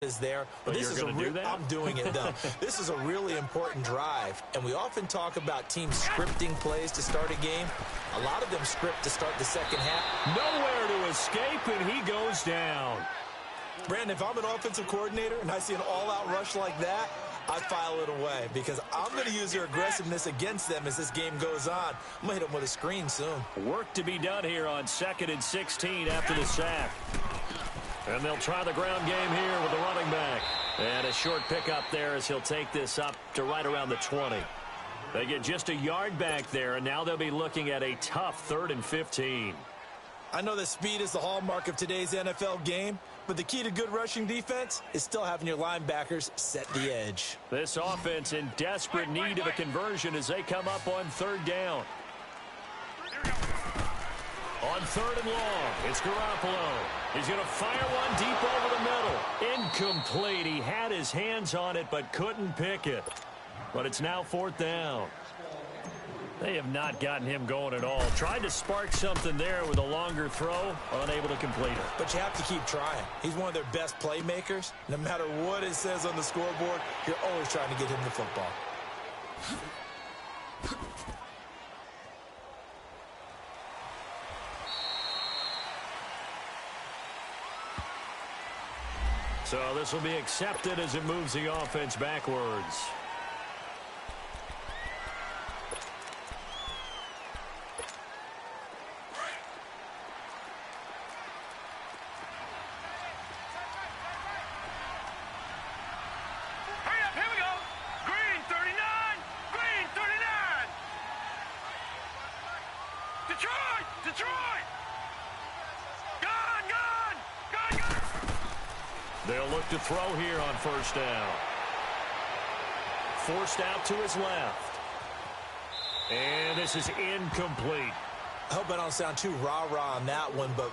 is there. But this is I'm doing it though. This is a really important drive, and we often talk about teams scripting plays to start a game. A lot of them script to start the second half. Nowhere to escape, and he goes down. Brandon, if I'm an offensive coordinator and I see an all-out rush like that, I file it away because I'm going to use their aggressiveness against them as this game goes on. I'm going to hit them with a screen soon. Work to be done here on 2nd and 16 after the sack. And they'll try the ground game here with the running back. And a short pickup there as he'll take this up to right around the 20. They get just a yard back there, and now they'll be looking at a tough 3rd and 15. I know that speed is the hallmark of today's NFL game, but the key to good rushing defense is still having your linebackers set the edge. This offense in desperate need of a conversion as they come up on 3rd down. On 3rd and long, it's Garoppolo. He's going to fire one deep over the middle. Incomplete. He had his hands on it but couldn't pick it. But it's now 4th down. They have not gotten him going at all. Tried to spark something there with a longer throw, unable to complete it. But you have to keep trying. He's one of their best playmakers. No matter what it says on the scoreboard, you're always trying to get him the football. So this will be accepted as it moves the offense backwards. They'll look to throw here on 1st down. Forced out to his left. And this is incomplete. I hope I don't sound too rah-rah on that one, but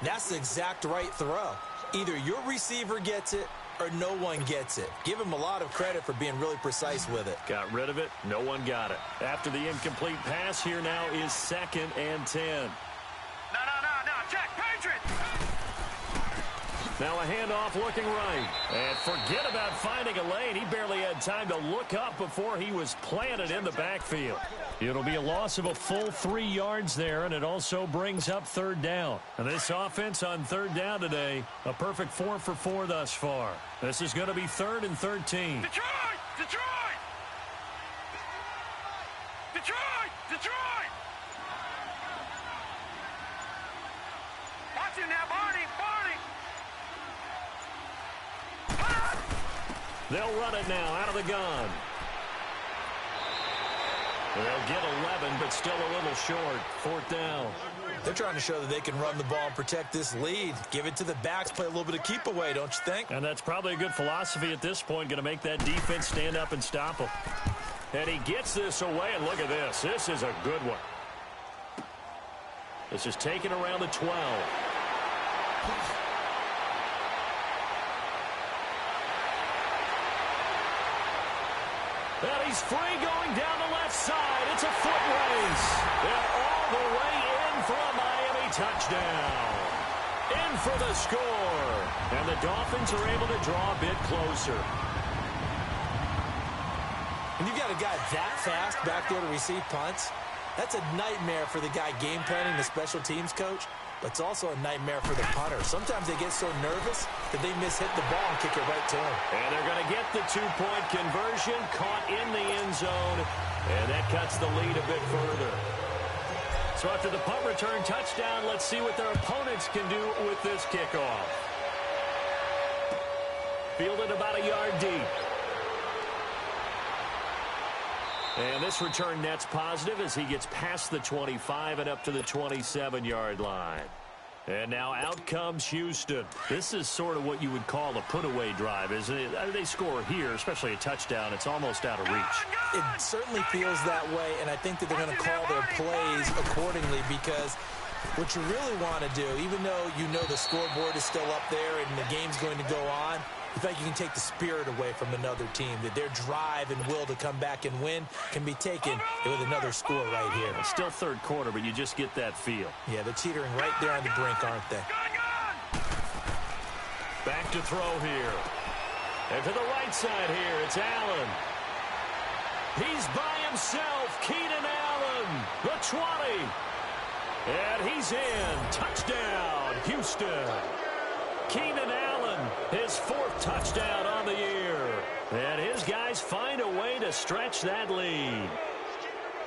that's the exact right throw. Either your receiver gets it or no one gets it. Give him a lot of credit for being really precise with it. Got rid of it. No one got it. After the incomplete pass, here now is 2nd and 10. No, check, Patriots! Now a handoff looking right. And forget about finding a lane. He barely had time to look up before he was planted in the backfield. It'll be a loss of a full 3 yards there, and it also brings up 3rd down. And this offense on 3rd down today, a perfect 4 for 4 thus far. This is going to be 3rd and 13. Detroit! Watch him now, Barney! They'll run it now out of the gun. They'll get 11, but still a little short. 4th down. They're trying to show that they can run the ball and protect this lead. Give it to the backs, play a little bit of keep away, don't you think? And that's probably a good philosophy at this point, going to make that defense stand up and stop them. And he gets this away, and look at this. This is a good one. This is taken around the 12. And he's free going down the left side. It's a foot race. And all the way in for a Miami touchdown. In for the score. And the Dolphins are able to draw a bit closer. When you got a guy that fast back there to receive punts, that's a nightmare for the guy game planning, the special teams coach. But it's also a nightmare for the punter. Sometimes they get so nervous that they miss-hit the ball and kick it right to him. And they're going to get the 2-point conversion, caught in the end zone, and that cuts the lead a bit further. So after the punt return touchdown, let's see what their opponents can do with this kickoff. Fielded about a yard deep. And this return net's positive as he gets past the 25 and up to the 27-yard line. And now out comes Houston. This is sort of what you would call a put-away drive, isn't it? They score here, especially a touchdown. It's almost out of reach. It certainly feels that way, and I think that they're going to call their plays accordingly because what you really want to do, even though you know the scoreboard is still up there and the game's going to go on, in fact, you can take the spirit away from another team, that their drive and will to come back and win can be taken with another score right here. It's still 3rd quarter, but you just get that feel. Yeah, they're teetering right there on the brink, aren't they? Back to throw here. And to the right side here, it's Allen. He's by himself. Keenan Allen, the 20. And he's in. Touchdown, Houston. Keenan Allen, his 4th touchdown on the year. And his guys find a way to stretch that lead.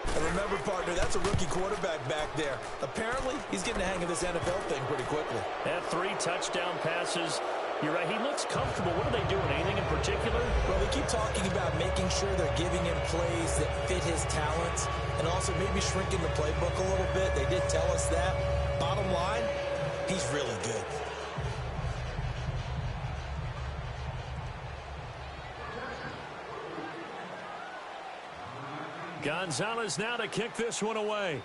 And remember, partner, that's a rookie quarterback back there. Apparently, he's getting the hang of this NFL thing pretty quickly. Had 3 touchdown passes. You're right, he looks comfortable. What are they doing? Anything in particular? Well, they keep talking about making sure they're giving him plays that fit his talents and also maybe shrinking the playbook a little bit. They did tell us that. Bottom line, he's really good. Gonzalez now to kick this one away.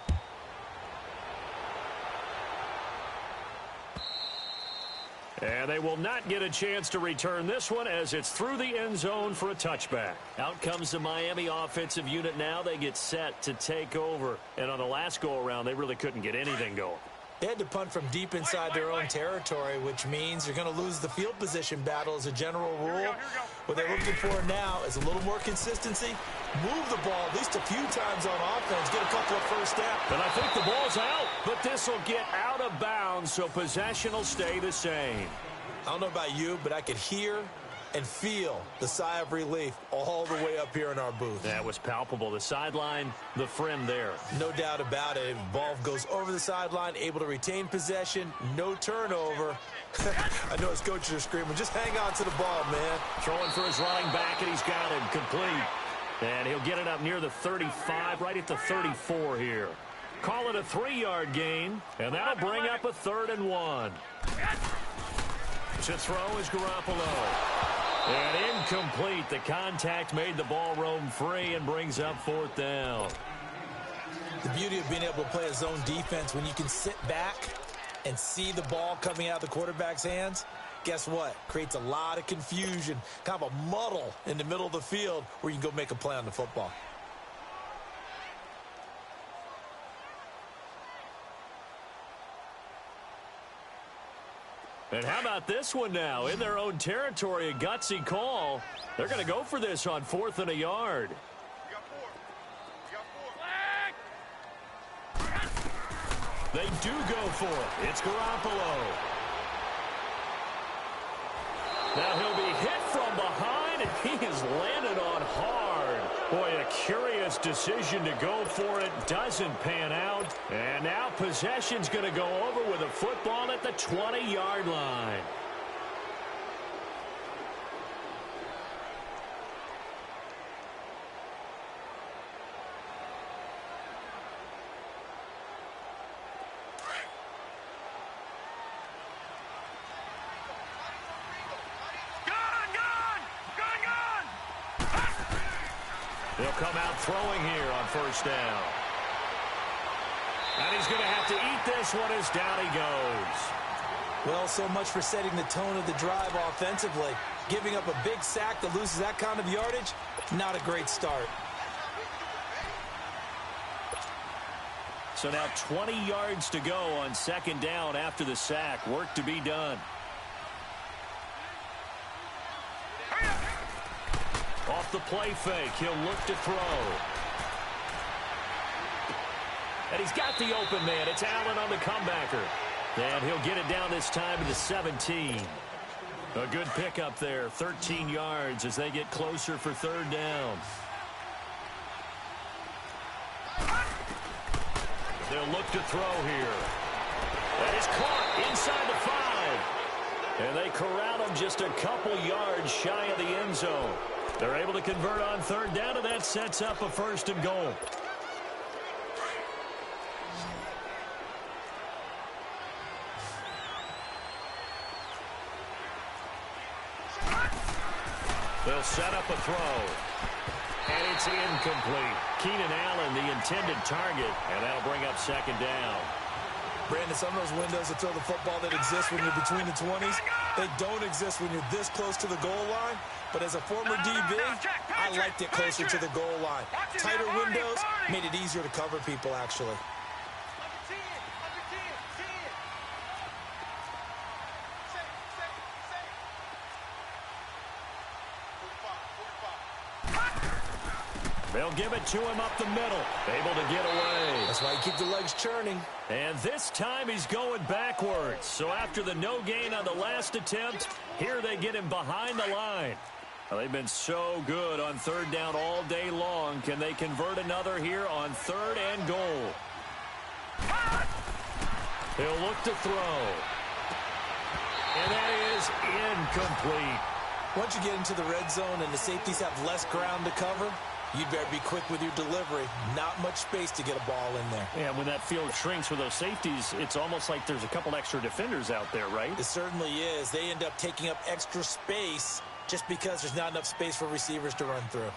And they will not get a chance to return this one as it's through the end zone for a touchback. Out comes the Miami offensive unit now. They get set to take over. And on the last go-around, they really couldn't get anything going. They had to punt from deep inside their own territory, which means you're going to lose the field position battle as a general rule. What they're looking for now is a little more consistency. Move the ball at least a few times on offense. Get a couple of first downs. And I think the ball's out, but this will get out of bounds, so possession will stay the same. I don't know about you, but I could hear and feel the sigh of relief all the way up here in our booth. That was palpable. The sideline, the friend there. No doubt about it. Ball goes over the sideline, able to retain possession, no turnover. I know his coaches are screaming, just hang on to the ball, man. Throwing for his running back, and he's got him complete. And he'll get it up near the 35, right at the 34 here. Call it a 3-yard gain, and that'll bring up a 3rd and 1. To throw is Garoppolo. And incomplete. The contact made the ball roam free and brings up 4th down. The beauty of being able to play a zone defense when you can sit back and see the ball coming out of the quarterback's hands, guess what? Creates a lot of confusion, kind of a muddle in the middle of the field where you can go make a play on the football. And how about this one now? In their own territory, a gutsy call. They're going to go for this on 4th and a yard. They do go for it. It's Garoppolo. Now he'll be hit from behind, and he is landed on hard. Boy, a curious decision to go for it. Doesn't pan out. And now possession's going to go over with a football at the 20-yard line. He'll come out throwing here on 1st down. And he's going to have to eat this one as down he goes. Well, so much for setting the tone of the drive offensively. Giving up a big sack that loses that kind of yardage, not a great start. So now 20 yards to go on 2nd down after the sack. Work to be done. Off the play fake, he'll look to throw. And he's got the open man. It's Allen on the comebacker. And he'll get it down this time to the 17. A good pickup there, 13 yards as they get closer for 3rd down. They'll look to throw here. And it's caught inside the 5. And they corral him just a couple yards shy of the end zone. They're able to convert on 3rd down, and that sets up a 1st and goal. They'll set up a throw. And it's incomplete. Keenan Allen, the intended target, and that'll bring up 2nd down. Brandon, some of those windows to throw the football that exist when you're between the 20s, they don't exist when you're this close to the goal line. But as a former DB, I liked it closer to the goal line. Tighter windows made it easier to cover people, actually. They'll give it to him up the middle. Able to get away. That's why you keep the legs churning. And this time he's going backwards. So after the no gain on the last attempt, here they get him behind the line. Well, they've been so good on third down all day long. Can they convert another here on 3rd and goal? He'll look to throw. And that is incomplete. Once you get into the red zone and the safeties have less ground to cover, you'd better be quick with your delivery. Not much space to get a ball in there. Yeah, when that field shrinks with those safeties, it's almost like there's a couple extra defenders out there, right? It certainly is. They end up taking up extra space just because there's not enough space for receivers to run through.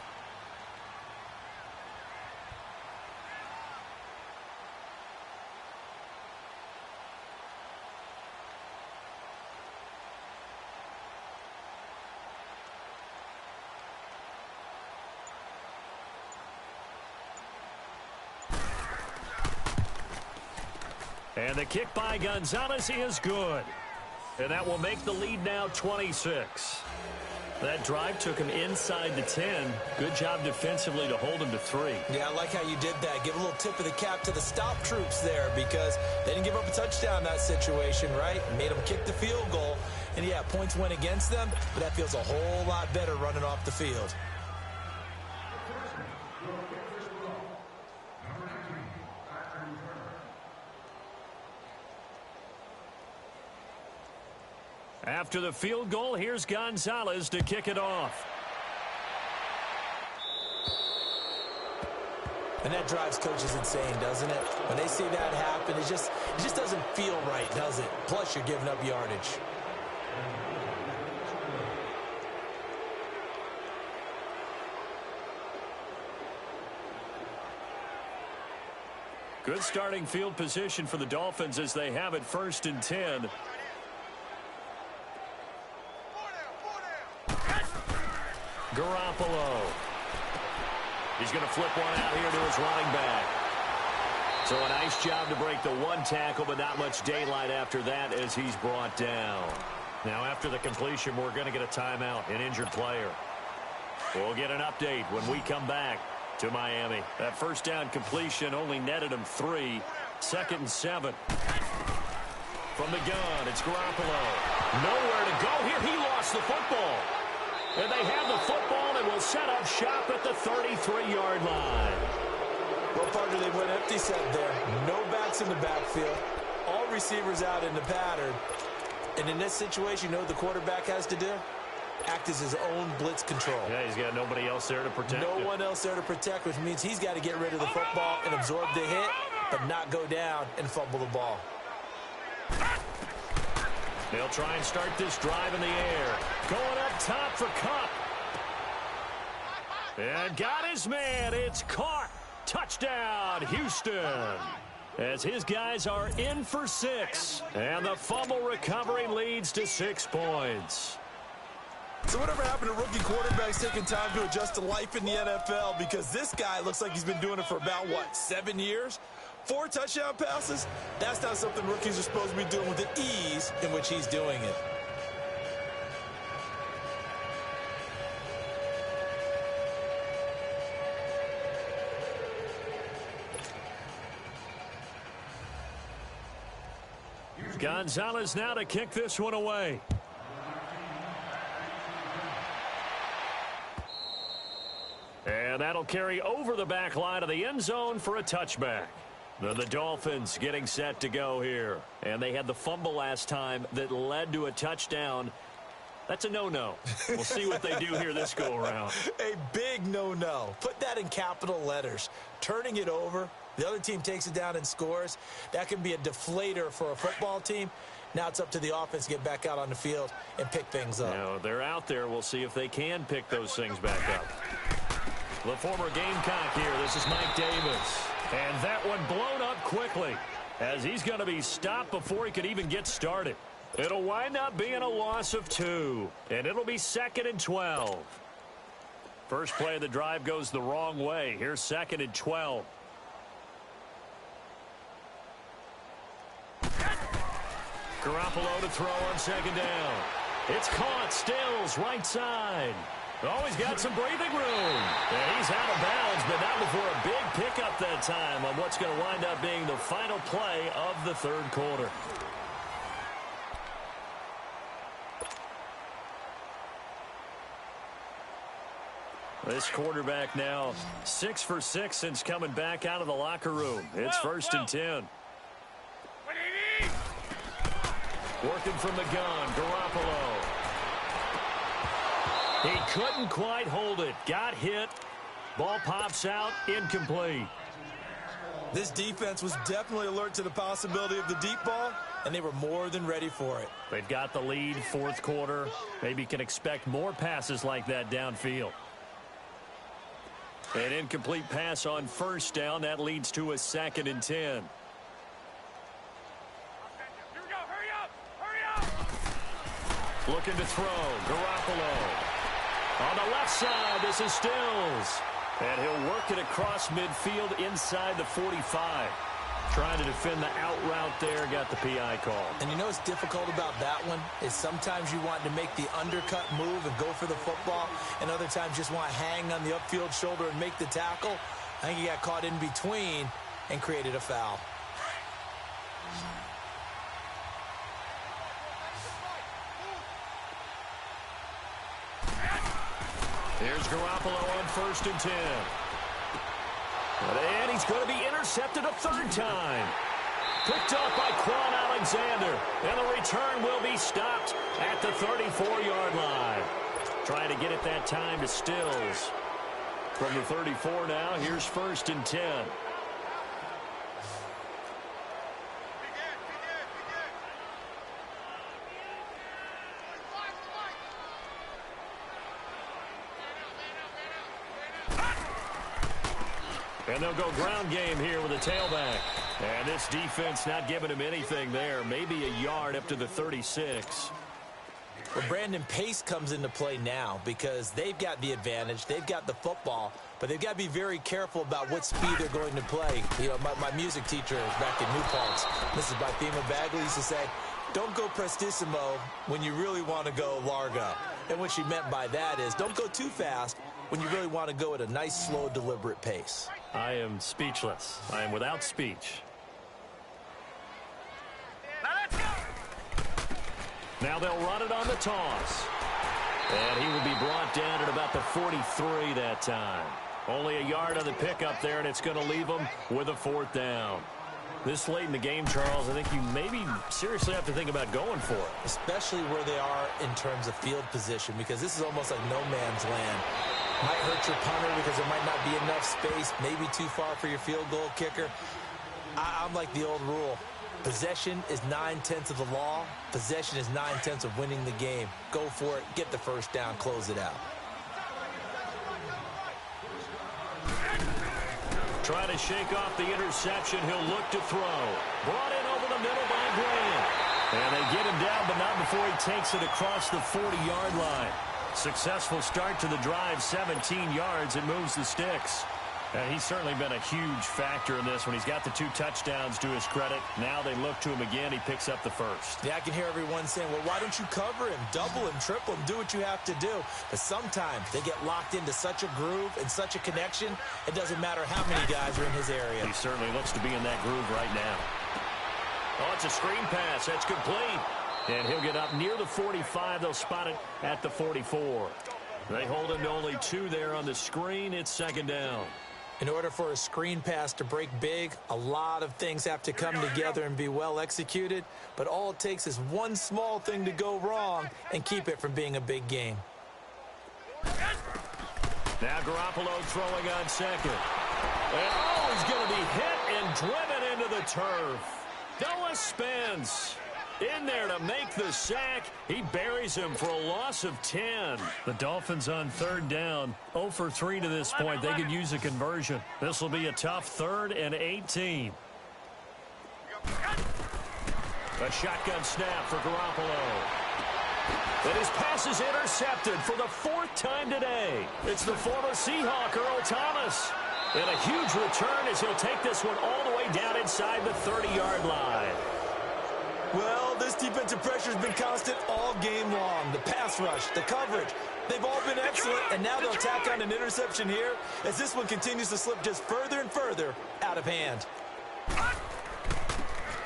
And the kick by Gonzalez is good. And that will make the lead now 26. That drive took him inside the 10. Good job defensively to hold him to 3. Yeah, I like how you did that. Give a little tip of the cap to the stop troops there because they didn't give up a touchdown in that situation, right? Made them kick the field goal. And, yeah, points went against them, but that feels a whole lot better running off the field. After the field goal, here's Gonzalez to kick it off. And that drives coaches insane, doesn't it? When they see that happen, it just doesn't feel right, does it? Plus, you're giving up yardage. Good starting field position for the Dolphins as they have it 1st and 10. Garoppolo. He's going to flip one out here to his running back. So a nice job to break the 1 tackle, but not much daylight after that as he's brought down. Now after the completion, we're going to get a timeout, an injured player. We'll get an update when we come back to Miami. That first down completion only netted him 3. 2nd and 7. From the gun, it's Garoppolo. Nowhere to go here. He lost the football. And they have the football and will set up shop at the 33-yard line. Well, partner, they went empty set there. No backs in the backfield. All receivers out in the pattern. And in this situation, you know what the quarterback has to do? Act as his own blitz control. Yeah, he's got nobody else there to protect him. No one else there to protect, which means he's got to get rid of the football and absorb the hit, but not go down and fumble the ball. They'll try and start this drive in the air. Going up top for Kupp. And got his man. It's caught. Touchdown, Houston. As his guys are in for 6. And the fumble recovery leads to 6 points. So whatever happened to rookie quarterbacks taking time to adjust to life in the NFL? Because this guy looks like he's been doing it for about, 7 years? 4 touchdown passes? That's not something rookies are supposed to be doing with the ease in which he's doing it. Gonzalez now to kick this one away. And that'll carry over the back line of the end zone for a touchback. Then the Dolphins getting set to go here. And they had the fumble last time that led to a touchdown. That's a no-no. We'll see what they do here this go-around. A big no-no. Put that in capital letters. Turning it over, the other team takes it down and scores. That can be a deflator for a football team. Now it's up to the offense to get back out on the field and pick things up. Now, they're out there. We'll see if they can pick those things back up. The former Gamecock here. This is Mike Davis. And that one blown up quickly as he's going to be stopped before he could even get started. It'll wind up being a loss of 2. And it'll be 2nd and 12. First play of the drive goes the wrong way. Here's 2nd and 12. Garoppolo to throw on 2nd down. It's caught. Stills right side. Oh, he's got some breathing room. And he's out of bounds, but not before a big pickup that time on what's going to wind up being the final play of the third quarter. This quarterback now 6 for 6 since coming back out of the locker room. It's 1st and 10. Working from the gun, Garoppolo. He couldn't quite hold it. Got hit. Ball pops out, incomplete. This defense was definitely alert to the possibility of the deep ball, and they were more than ready for it. They've got the lead, fourth quarter. Maybe can expect more passes like that downfield. An incomplete pass on first down. That leads to a 2nd and 10. Here we go. Hurry up. Hurry up. Looking to throw. Garoppolo. On the left side, this is Stills. And he'll work it across midfield inside the 45. Trying to defend the out route there, got the PI call. And you know what's difficult about that one is sometimes you want to make the undercut move and go for the football, and other times just want to hang on the upfield shoulder and make the tackle. I think he got caught in between and created a foul. Here's Garoppolo on 1st and 10. And he's going to be intercepted a 3rd time. Picked up by Quan Alexander. And the return will be stopped at the 34-yard line. Trying to get it that time to Stills. From the 34 now, here's 1st and 10. And they'll go ground game here with a tailback. And this defense not giving him anything there. Maybe a yard up to the 36. Well, Brandon, pace comes into play now because they've got the advantage. They've got the football, but they've got to be very careful about what speed they're going to play. You know, my music teacher back in New Paltz, Mrs. Bythema Bagley, used to say, don't go prestissimo when you really want to go largo. And what she meant by that is don't go too fast when you really want to go at a nice, slow, deliberate pace. I am speechless. I am without speech. Now let's go. Now they'll run it on the toss. And he will be brought down at about the 43 that time. Only a yard on the pickup there, and it's going to leave them with a 4th down. This late in the game, Charles, I think you maybe seriously have to think about going for it. Especially where they are in terms of field position, because this is almost like no man's land. Might hurt your punter because there might not be enough space, maybe too far for your field goal kicker. I'm like the old rule. Possession is 9/10 of the law. Possession is 9/10 of winning the game. Go for it, get the first down, close it out. Trying to shake off the interception. He'll look to throw. Brought in over the middle by Grant. And they get him down, but not before he takes it across the 40-yard line. Successful start to the drive, 17 yards, and moves the sticks. And he's certainly been a huge factor in this when he's got the 2 touchdowns to his credit. Now they look to him again. He picks up the first. Yeah, I can hear everyone saying, well, why don't you cover him, double him, triple him, do what you have to do. But sometimes they get locked into such a groove and such a connection, it doesn't matter how many guys are in his area. He certainly looks to be in that groove right now. Oh, it's a screen pass. That's complete. And he'll get up near the 45. They'll spot it at the 44. They hold him to only 2 there on the screen. It's 2nd down. In order for a screen pass to break big, a lot of things have to come together and be well executed. But all it takes is one small thing to go wrong and keep it from being a big game. Now Garoppolo throwing on 2nd. And oh, he's going to be hit and driven into the turf. Noah Spence in there to make the sack. He buries him for a loss of 10. The Dolphins on 3rd down. 0 for 3 to this point. They could use a conversion. This will be a tough 3rd and 18. A shotgun snap for Garoppolo. And his pass is intercepted for the 4th time today. It's the former Seahawk, Earl Thomas. And a huge return as he'll take this one all the way down inside the 30-yard line. Well, this defensive pressure has been constant all game long. The pass rush, the coverage, they've all been excellent, and now they'll tack on an interception here as this one continues to slip just further and further out of hand.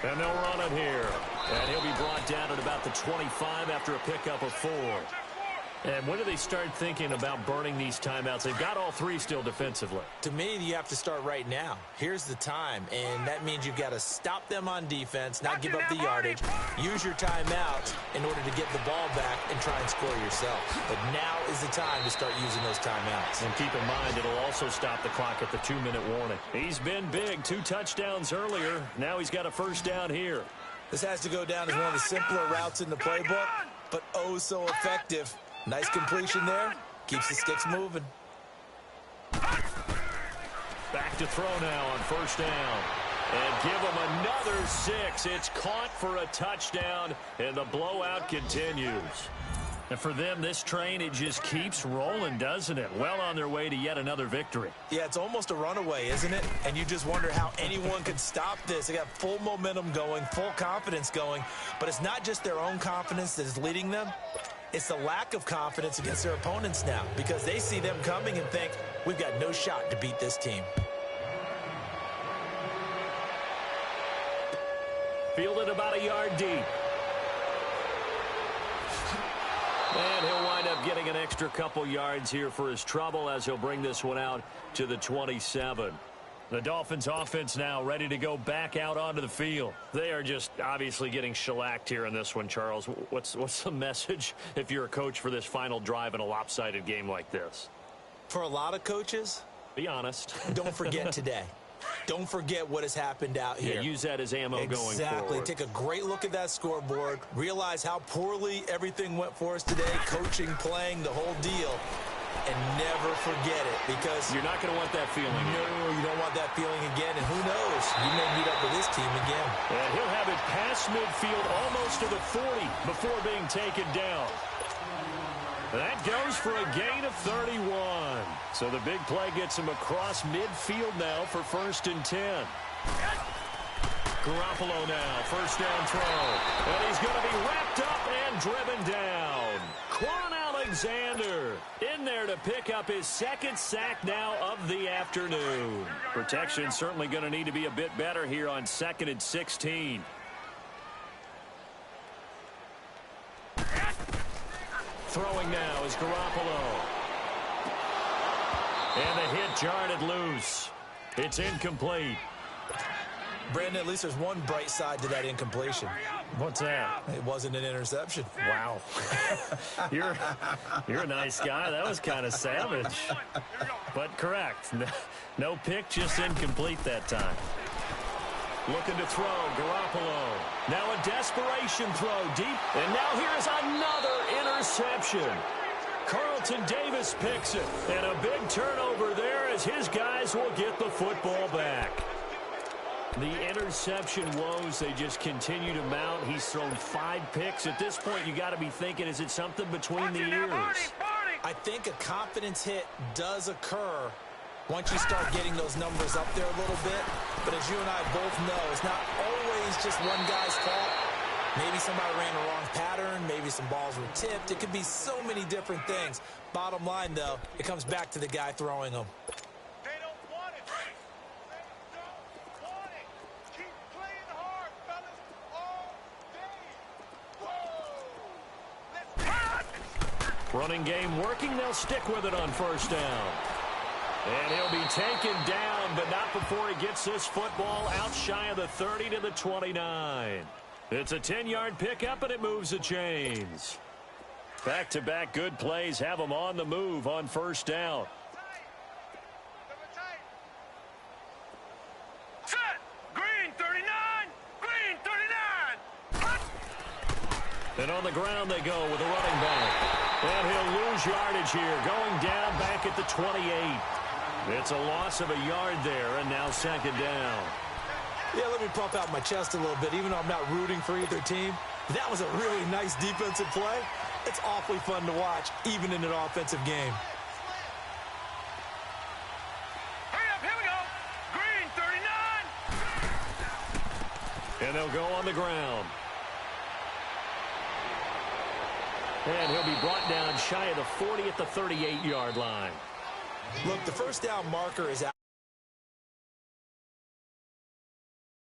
And they'll run it here. And he'll be brought down at about the 25 after a pickup of 4. And when do they start thinking about burning these timeouts? They've got all 3 still defensively. To me, you have to start right now. Here's the time, and that means you've got to stop them on defense, not give up the yardage, use your timeouts in order to get the ball back and try and score yourself. But now is the time to start using those timeouts. And keep in mind, it'll also stop the clock at the 2-minute warning. He's been big, 2 touchdowns earlier. Now he's got a first down here. This has to go down as one of the simpler routes in the playbook, but oh so effective. Nice completion there. Keeps the sticks moving. Back to throw now on first down. And give him another 6. It's caught for a touchdown, and the blowout continues. And for them, this train, it just keeps rolling, doesn't it? Well on their way to yet another victory. Yeah, it's almost a runaway, isn't it? And you just wonder how anyone could stop this. They got full momentum going, full confidence going. But it's not just their own confidence that is leading them. It's the lack of confidence against their opponents now because they see them coming and think, we've got no shot to beat this team. Fielded about a yard deep. And he'll wind up getting an extra couple yards here for his trouble as he'll bring this one out to the 27. The Dolphins offense now ready to go back out onto the field. They are just obviously getting shellacked here in this one, Charles. What's the message if you're a coach for this final drive in a lopsided game like this? For a lot of coaches, be honest. Don't forget today. Don't forget what has happened out here. Yeah, use that as ammo going forward. Exactly. Take a great look at that scoreboard. Realize how poorly everything went for us today. Coaching, playing, the whole deal. And never forget it because you're not going to want that feeling. No, you don't want that feeling again. And who knows? You may meet up with this team again. And he'll have it past midfield almost to the 40 before being taken down. That goes for a gain of 31. So the big play gets him across midfield now for 1st and 10. Garoppolo now, first down throw. And he's going to be wrapped up and driven down. Quan Alexander in there to pick up his 2nd sack now of the afternoon. Protection certainly going to need to be a bit better here on 2nd and 16. Throwing now is Garoppolo. And the hit jarred it loose. It's incomplete. Brandon, at least there's one bright side to that incompletion. What's that? It wasn't an interception. Wow. You're a nice guy. That was kind of savage. But correct. No pick, just incomplete that time. Looking to throw, Garoppolo. Now a desperation throw deep. And now here's another interception. Carlton Davis picks it. And a big turnover there as his guys will get the football back. The interception woes, they just continue to mount. He's thrown 5 picks. At this point, you got to be thinking, is it something between the ears? I think a confidence hit does occur once you start getting those numbers up there a little bit. But as you and I both know, it's not always just one guy's fault. Maybe somebody ran the wrong pattern. Maybe some balls were tipped. It could be so many different things. Bottom line, though, it comes back to the guy throwing them. Running game working. They'll stick with it on first down. And he'll be taken down, but not before he gets this football out shy of the 30 to the 29. It's a 10-yard pickup, and it moves the chains. Back-to-back good plays have them on the move on first down. Set! Green 39! Green 39! And on the ground they go with a running back. And he'll lose yardage here, going down back at the 28. It's a loss of a yard there, and now 2nd down. Yeah, let me pump out my chest a little bit, even though I'm not rooting for either team. That was a really nice defensive play. It's awfully fun to watch, even in an offensive game. Hurry up, here we go! Green 39! And they'll go on the ground. And he'll be brought down shy of the 40 at the 38-yard line. Look, the first down marker is out.